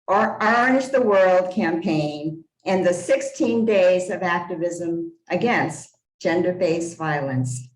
our Orange the World campaign and the 16 days of activism against gender-based violence.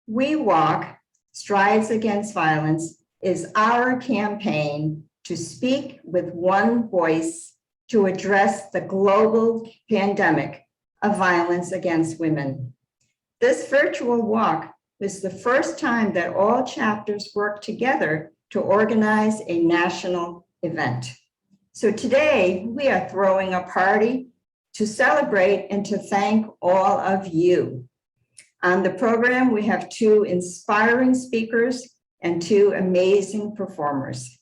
We Walk, Strides Against Violence is our campaign to speak with one voice to address the global pandemic of violence against women. This virtual walk was the first time that all chapters worked together to organize a national event. So today we are throwing a party to celebrate and to thank all of you. On the program, we have 2 inspiring speakers and 2 amazing performers.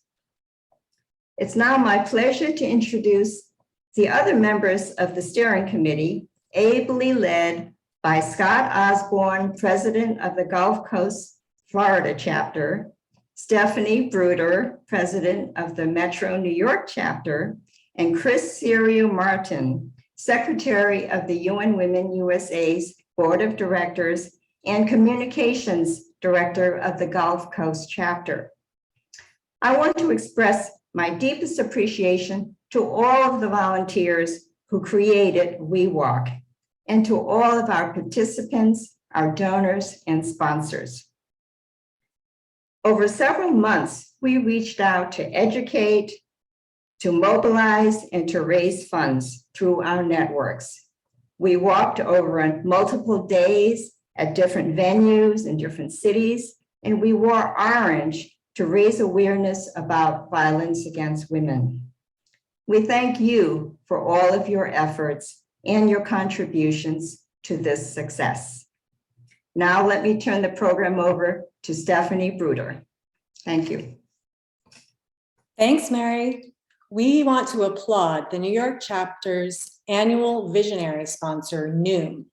It's now my pleasure to introduce the other members of the steering committee, ably led by Scott Osborne, president of the Gulf Coast, Florida chapter, Stephanie Bruder, president of the Metro New York chapter, and Chris Serio Martin, secretary of the UN Women USA's Board of Directors and communications director of the Gulf Coast chapter. I want to express my deepest appreciation to all of the volunteers who created We Walk, and to all of our participants, our donors, and sponsors. Over several months, we reached out to educate, to mobilize, and to raise funds through our networks. We walked over multiple days at different venues in different cities, and we wore orange to raise awareness about violence against women. We thank you for all of your efforts and your contributions to this success. Now let me turn the program over to Stephanie Bruder. Thank you. Thanks, Mary. We want to applaud the New York chapter's annual visionary sponsor, Noom.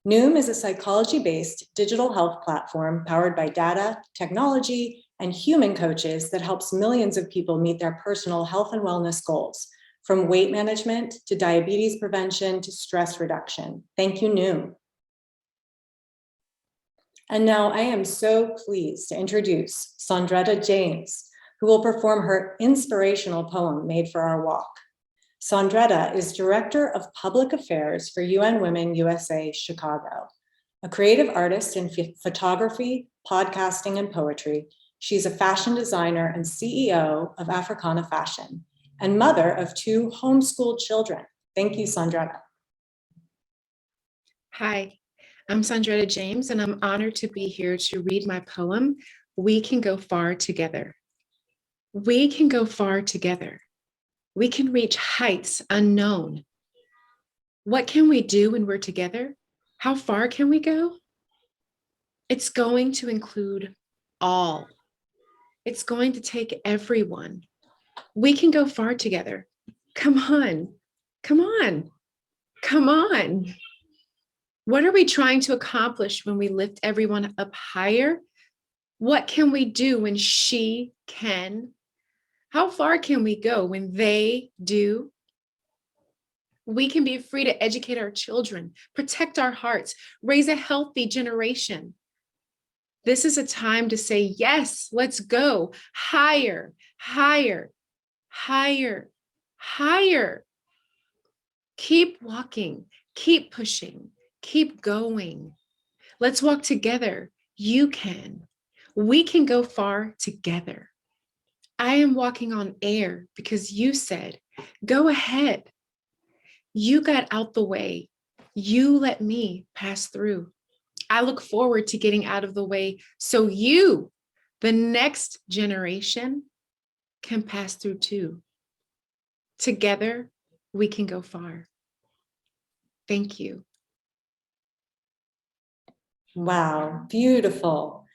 Noom is a psychology-based digital health platform powered by data, technology, and human coaches that helps millions of people meet their personal health and wellness goals, from weight management to diabetes prevention to stress reduction. Thank you, Noom. And now I am so pleased to introduce Sondretta James, who will perform her inspirational poem made for our walk. Sondretta is Director of Public Affairs for UN Women USA Chicago. A creative artist in photography, podcasting, and poetry, she's a fashion designer and CEO of Africana Fashion, and mother of 2 homeschooled children. Thank you, Sondretta. Hi, I'm Sondretta James, and I'm honored to be here to read my poem, We Can Go Far Together. We can go far together. We can reach heights unknown. What can we do when we're together? How far can we go? It's going to include all. It's going to take everyone. We can go far together. Come on, come on, come on. What are we trying to accomplish when we lift everyone up higher? What can we do when she can? How far can we go when they do? We can be free to educate our children, protect our hearts, raise a healthy generation. This is a time to say, yes, let's go higher, higher, higher, higher. Keep walking, keep pushing, keep going. Let's walk together. You can. We can go far together. I am walking on air because you said, go ahead. You got out the way. You let me pass through. I look forward to getting out of the way so you, the next generation, can pass through too. Together, we can go far. Thank you. Wow, beautiful.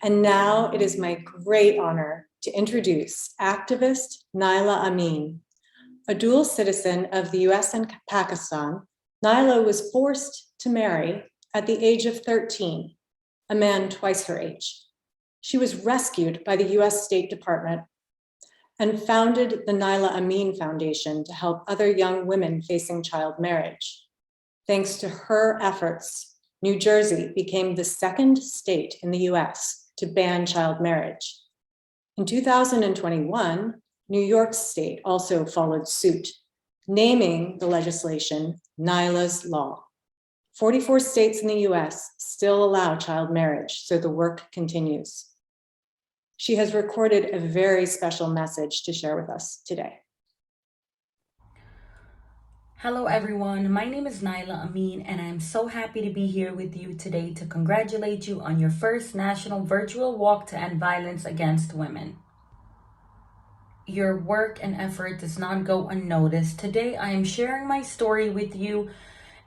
And now it is my great honor to introduce activist Naila Amin. A dual citizen of the US and Pakistan, Naila was forced to marry at the age of 13, a man twice her age. She was rescued by the US State Department and founded the Naila Amin Foundation to help other young women facing child marriage. Thanks to her efforts, New Jersey became the second state in the US to ban child marriage. In 2021, New York State also followed suit, naming the legislation Nyla's Law. 44 states in the US still allow child marriage, so the work continues. She has recorded a very special message to share with us today. Hello everyone, my name is Nyla Amin and I'm so happy to be here with you today to congratulate you on your first national virtual walk to end violence against women. Your work and effort does not go unnoticed. Today I am sharing my story with you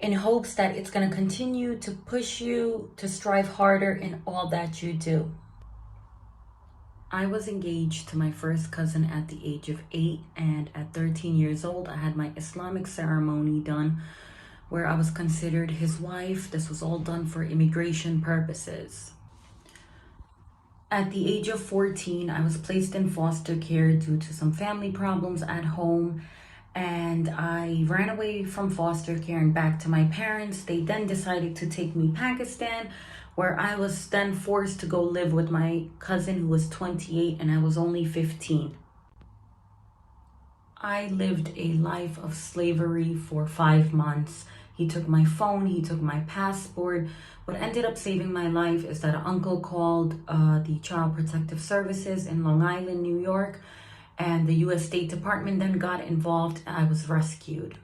in hopes that it's going to continue to push you to strive harder in all that you do. I was engaged to my first cousin at the age of 8, and at 13 years old, I had my Islamic ceremony done where I was considered his wife. This was all done for immigration purposes. At the age of 14, I was placed in foster care due to some family problems at home, and I ran away from foster care and back to my parents. They then decided to take me to Pakistan, where I was then forced to go live with my cousin who was 28 and I was only 15. I lived a life of slavery for 5 months. He took my phone, he took my passport. What ended up saving my life is that an uncle called the Child Protective Services in Long Island, New York, and the US State Department then got involved and I was rescued.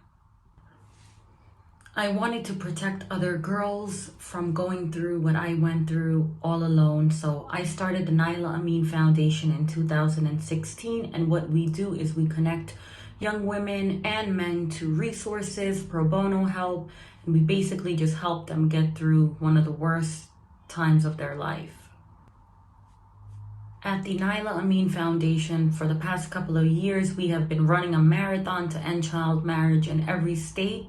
I wanted to protect other girls from going through what I went through all alone. So I started the Nyla Amin Foundation in 2016. And what we do is we connect young women and men to resources, pro bono help, and we basically just help them get through one of the worst times of their life. At the Nyla Amin Foundation, for the past couple of years, we have been running a marathon to end child marriage in every state.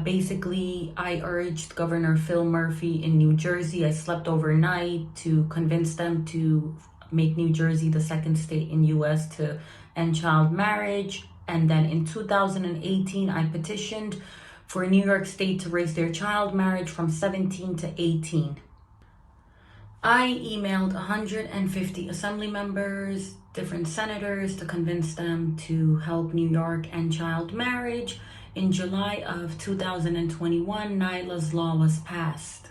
Basically, I urged Governor Phil Murphy in New Jersey. I slept overnight to convince them to make New Jersey the second state in US to end child marriage. And then in 2018, I petitioned for New York State to raise their child marriage from 17 to 18. I emailed 150 assembly members, different senators to convince them to help New York end child marriage. In July of 2021, Nyla's Law was passed.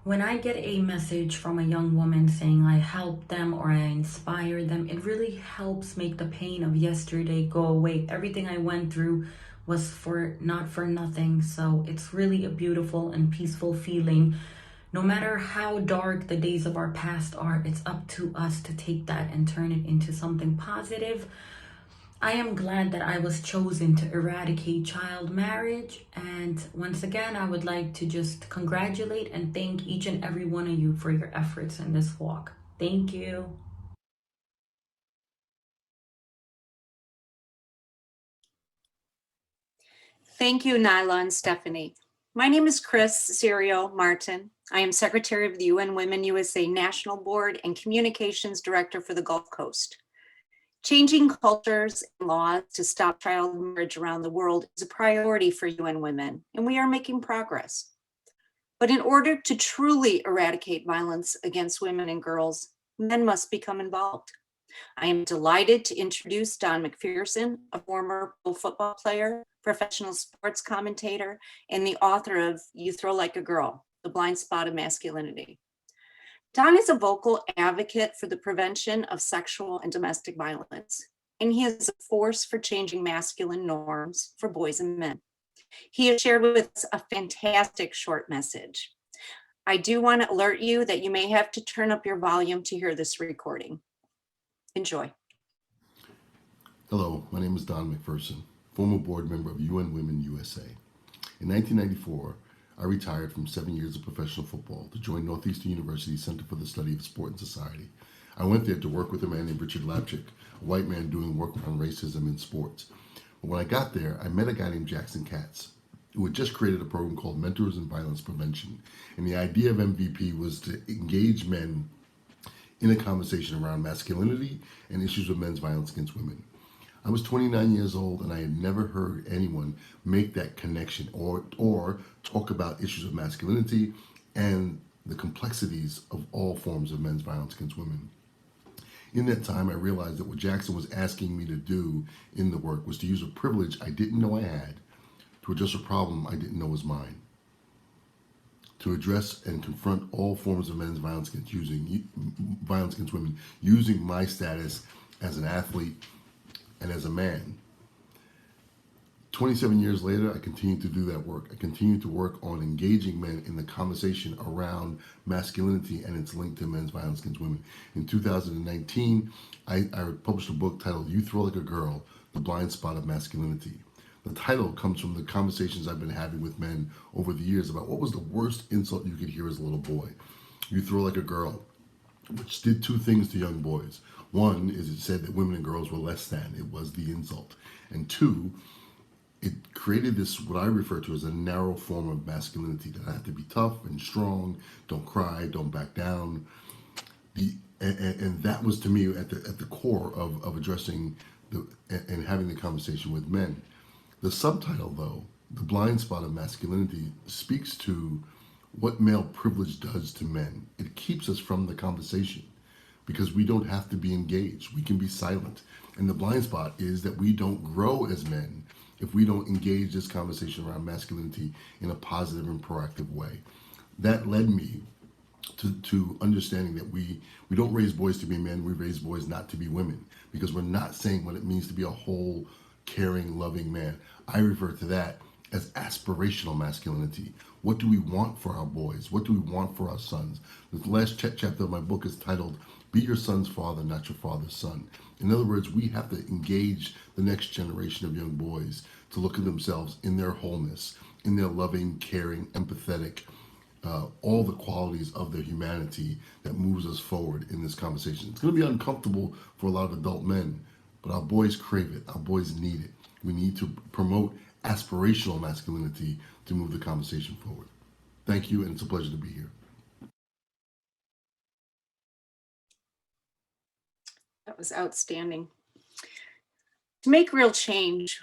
When I get a message from a young woman saying I helped them or I inspired them, it really helps make the pain of yesterday go away. Everything I went through was not for nothing. So it's really a beautiful and peaceful feeling. No matter how dark the days of our past are, it's up to us to take that and turn it into something positive. I am glad that I was chosen to eradicate child marriage. And once again, I would like to just congratulate and thank each and every one of you for your efforts in this walk. Thank you. Thank you, Nyla and Stephanie. My name is Chris Serio Martin. I am Secretary of the UN Women USA National Board and Communications Director for the Gulf Coast. Changing cultures and laws to stop child marriage around the world is a priority for UN Women, and we are making progress. But in order to truly eradicate violence against women and girls, men must become involved. I am delighted to introduce Don McPherson, a former pro football player, professional sports commentator, and the author of You Throw Like a Girl, The Blind Spot of Masculinity. Don is a vocal advocate for the prevention of sexual and domestic violence, and he is a force for changing masculine norms for boys and men. He has shared with us a fantastic short message. I do want to alert you that you may have to turn up your volume to hear this recording. Enjoy. Hello, my name is Don McPherson, former board member of UN Women USA. In 1994, I retired from 7 years of professional football to join Northeastern University's Center for the Study of Sport and Society. I went there to work with a man named Richard Lapchick, a white man doing work around racism in sports. But when I got there, I met a guy named Jackson Katz, who had just created a program called Mentors in Violence Prevention. And the idea of MVP was to engage men in a conversation around masculinity and issues of men's violence against women. I was 29 years old and I had never heard anyone make that connection or talk about issues of masculinity and the complexities of all forms of men's violence against women. In that time, I realized that what Jackson was asking me to do in the work was to use a privilege I didn't know I had to address a problem I didn't know was mine. To address and confront all forms of men's violence violence against women, using my status as an athlete and as a man. 27 years later, I continue to do that work. I continue to work on engaging men in the conversation around masculinity and its link to men's violence against women. In 2019, I published a book titled You Throw Like a Girl, The Blind Spot of Masculinity. The title comes from the conversations I've been having with men over the years about what was the worst insult you could hear as a little boy. You throw like a girl, which did two things to young boys. One is it said that women and girls were less than. It was the insult. And two, it created this, what I refer to as a narrow form of masculinity, that I have to be tough and strong, don't cry, don't back down. And that was, to me, at the core of addressing and having the conversation with men. The subtitle, though, The Blind Spot of Masculinity, speaks to what male privilege does to men. It keeps us from the conversation because we don't have to be engaged. We can be silent. And the blind spot is that we don't grow as men if we don't engage this conversation around masculinity in a positive and proactive way. That led me to understanding that we don't raise boys to be men, we raise boys not to be women, because we're not saying what it means to be a whole, caring, loving man. I refer to that as aspirational masculinity. What do we want for our boys? What do we want for our sons? The last chapter of my book is titled, Be Your Son's Father, Not Your Father's Son. In other words, we have to engage the next generation of young boys to look at themselves in their wholeness, in their loving, caring, empathetic, all the qualities of their humanity that moves us forward in this conversation. It's going to be uncomfortable for a lot of adult men, but our boys crave it. Our boys need it. We need to promote aspirational masculinity to move the conversation forward. Thank you, and it's a pleasure to be here. That was outstanding. To make real change,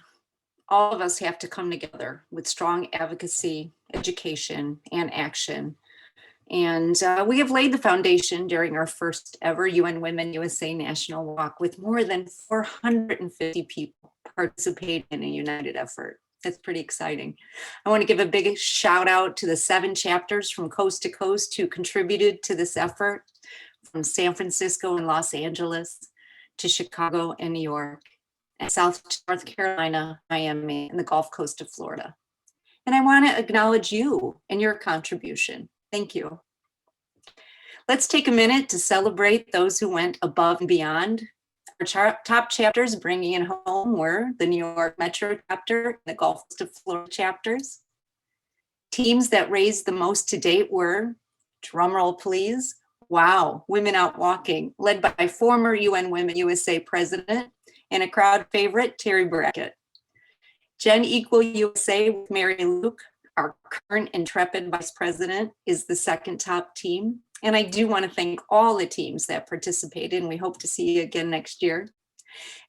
all of us have to come together with strong advocacy, education, and action. And we have laid the foundation during our first ever UN Women USA National Walk with more than 450 people participating in a united effort. That's pretty exciting. I want to give a big shout out to the 7 chapters from coast to coast who contributed to this effort, from San Francisco and Los Angeles to Chicago and New York, and North Carolina, Miami, and the Gulf Coast of Florida. And I want to acknowledge you and your contribution. Thank you. Let's take a minute to celebrate those who went above and beyond. Our top chapters bringing it home were the New York Metro chapter, the Gulf Coast of Florida chapters. Teams that raised the most to date were, drumroll please, WOW, Women Out Walking, led by former UN Women USA president and a crowd favorite, Terry Brackett. Gen Equal USA with Mary Luke, our current intrepid vice president, is the second top team. And I do want to thank all the teams that participated, and we hope to see you again next year.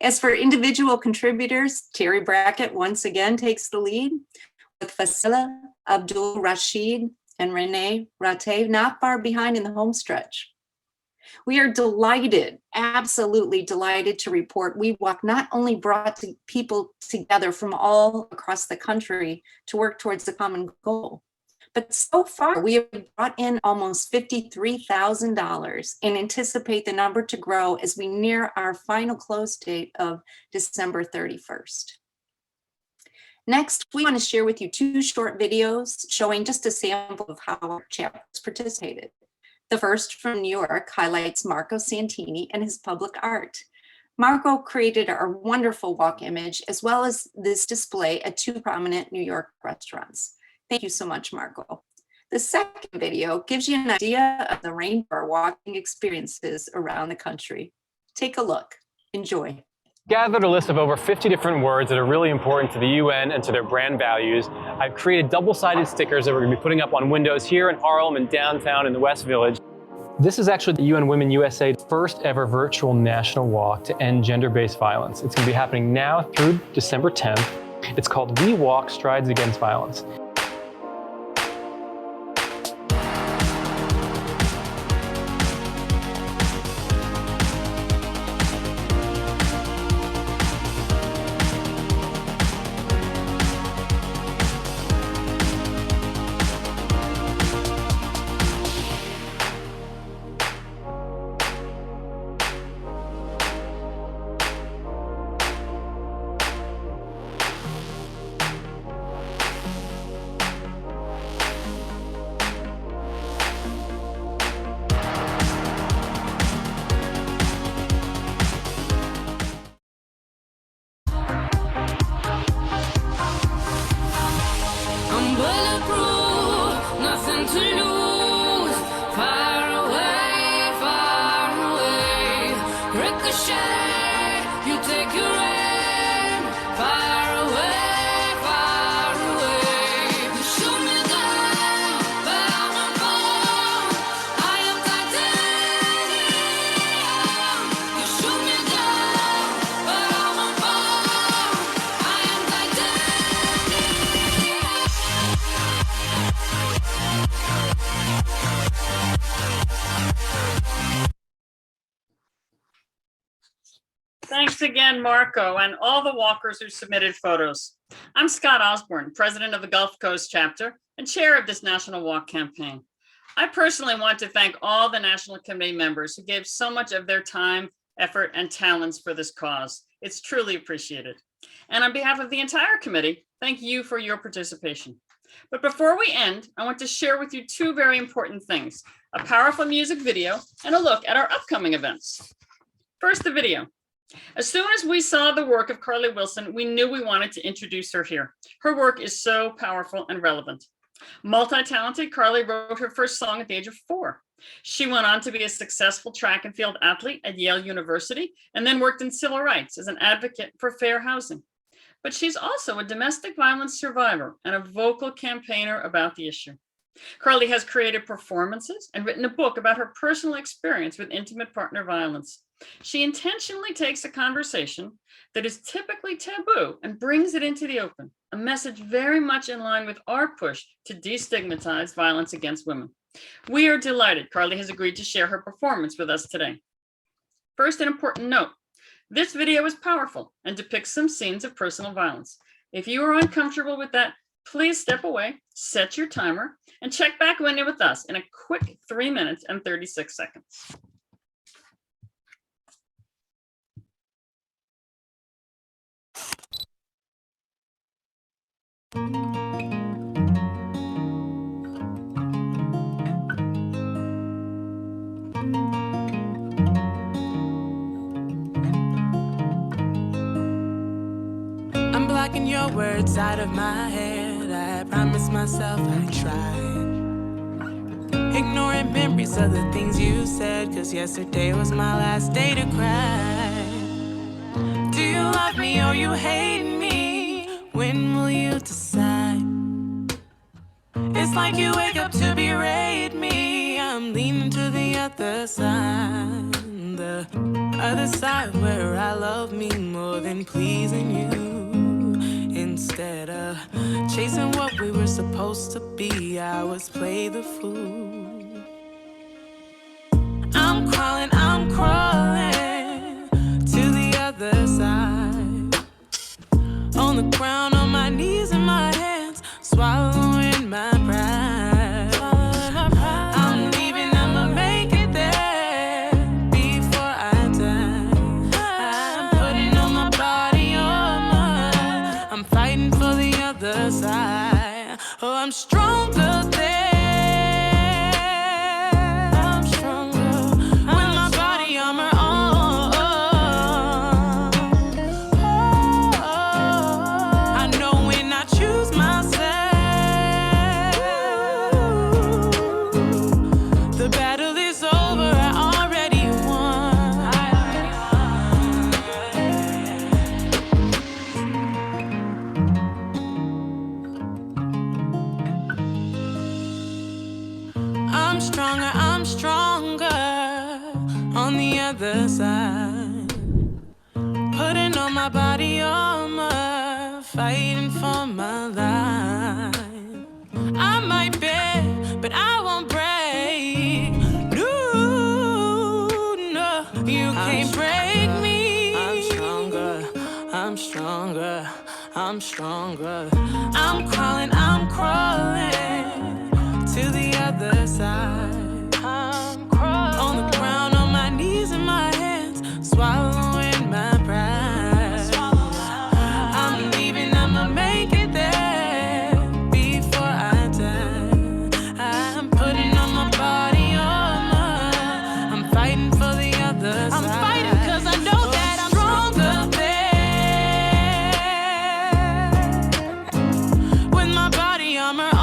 As for individual contributors, Terry Brackett once again takes the lead, with Fasila, Abdul Rashid, and Renee Rate not far behind in the home stretch. We are delighted, absolutely delighted to report We Walk not only brought people together from all across the country to work towards a common goal, but so far we have brought in almost $53,000 and anticipate the number to grow as we near our final close date of December 31st. Next, we want to share with you 2 short videos showing just a sample of how our chapters participated. The first from New York highlights Marco Santini and his public art. Marco created our wonderful walk image as well as this display at 2 prominent New York restaurants. Thank you so much, Marco. The second video gives you an idea of the range of our walking experiences around the country. Take a look. Enjoy. Gathered a list of over 50 different words that are really important to the UN and to their brand values. I've created double-sided stickers that we're going to be putting up on windows here in Harlem and downtown in the West Village. This is actually the UN Women USA first ever virtual national walk to end gender-based violence. It's going to be happening now through December 10th. It's called We Walk Strides Against Violence. Thanks again, Marco, and all the walkers who submitted photos. I'm Scott Osborne, president of the Gulf Coast chapter and chair of this National Walk campaign. I personally want to thank all the National Committee members who gave so much of their time, effort, and talents for this cause. It's truly appreciated. And on behalf of the entire committee, thank you for your participation. But before we end, I want to share with you two very important things: a powerful music video and a look at our upcoming events. First, the video. As soon as we saw the work of Carly Wilson, we knew we wanted to introduce her here. Her work is so powerful and relevant. Multi-talented, Carly wrote her first song at the age of 4. She went on to be a successful track and field athlete at Yale University and then worked in civil rights as an advocate for fair housing. But she's also a domestic violence survivor and a vocal campaigner about the issue. Carly has created performances and written a book about her personal experience with intimate partner violence. She intentionally takes a conversation that is typically taboo and brings it into the open, a message very much in line with our push to destigmatize violence against women. We are delighted Carly has agreed to share her performance with us today. First, an important note. This video is powerful and depicts some scenes of personal violence. If you are uncomfortable with that, please step away, set your timer, and check back in with us in a quick 3 minutes and 36 seconds. I'm blocking your words out of my head. I promised myself I'd try. Ignoring memories of the things you said, 'cause yesterday was my last day to cry. Do you love me or you hate me? When will you decide? It's like you wake up to berate me. I'm leaning to the other side. The other side where I love me more than pleasing you. Instead of chasing what we were supposed to be, I was play the fool. I'm crawling to the other side. On the ground, on my knees and my hands, swallowing my pride. I'm leaving, I'ma make it there before I die. I'm putting on my body armor. I'm fighting for the other side. Oh, I'm stronger there. I'm stronger with my body armor on. I know when I choose myself, the battle is over. I already won. I'm stronger on the other side. Putting on my body armor, fighting for my life. I might bend, but I won't break. No, you can't break me. I'm stronger, I'm stronger, I'm stronger. I'm crawling to the other side. I'm crawling on the ground, on my knees and my hands, swallowing my pride. I'm leaving, I'ma make it there before I die. I'm putting on my body armor. I'm fighting for the other side. I'm fighting 'cause I know that I'm stronger there with my body armor on.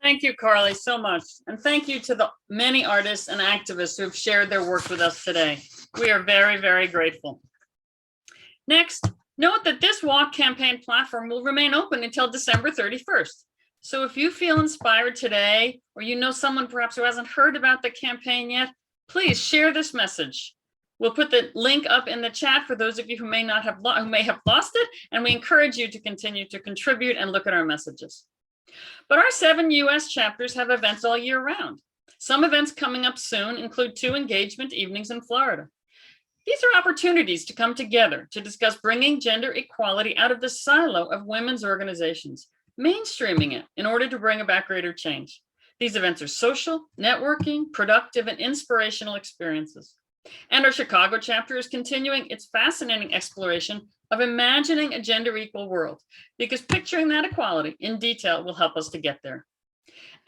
Thank you, Carly, so much. And thank you to the many artists and activists who have shared their work with us today. We are very, very grateful. Next, note that this walk campaign platform will remain open until December 31st. So if you feel inspired today, or you know someone perhaps who hasn't heard about the campaign yet, please share this message. We'll put the link up in the chat for those of you who may have lost it, and we encourage you to continue to contribute and look at our messages. But our 7 US chapters have events all year round. Some events coming up soon include 2 engagement evenings in Florida. These are opportunities to come together to discuss bringing gender equality out of the silo of women's organizations, mainstreaming it in order to bring about greater change. These events are social, networking, productive, and inspirational experiences. And our Chicago chapter is continuing its fascinating exploration of imagining a gender equal world, because picturing that equality in detail will help us to get there.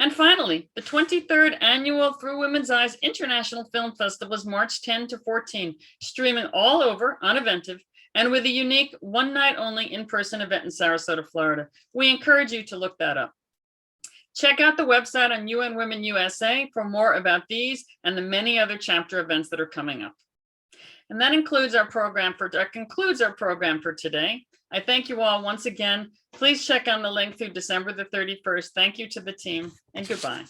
And finally, the 23rd annual Through Women's Eyes International Film Festival is March 10 to 14, streaming all over on Eventive and with a unique one-night only in-person event in Sarasota, Florida. We encourage you to look that up. Check out the website on UN Women USA for more about these and the many other chapter events that are coming up. And that concludes our program for today. I thank you all once again. Please check on the link through December the 31st. Thank you to the team, and goodbye.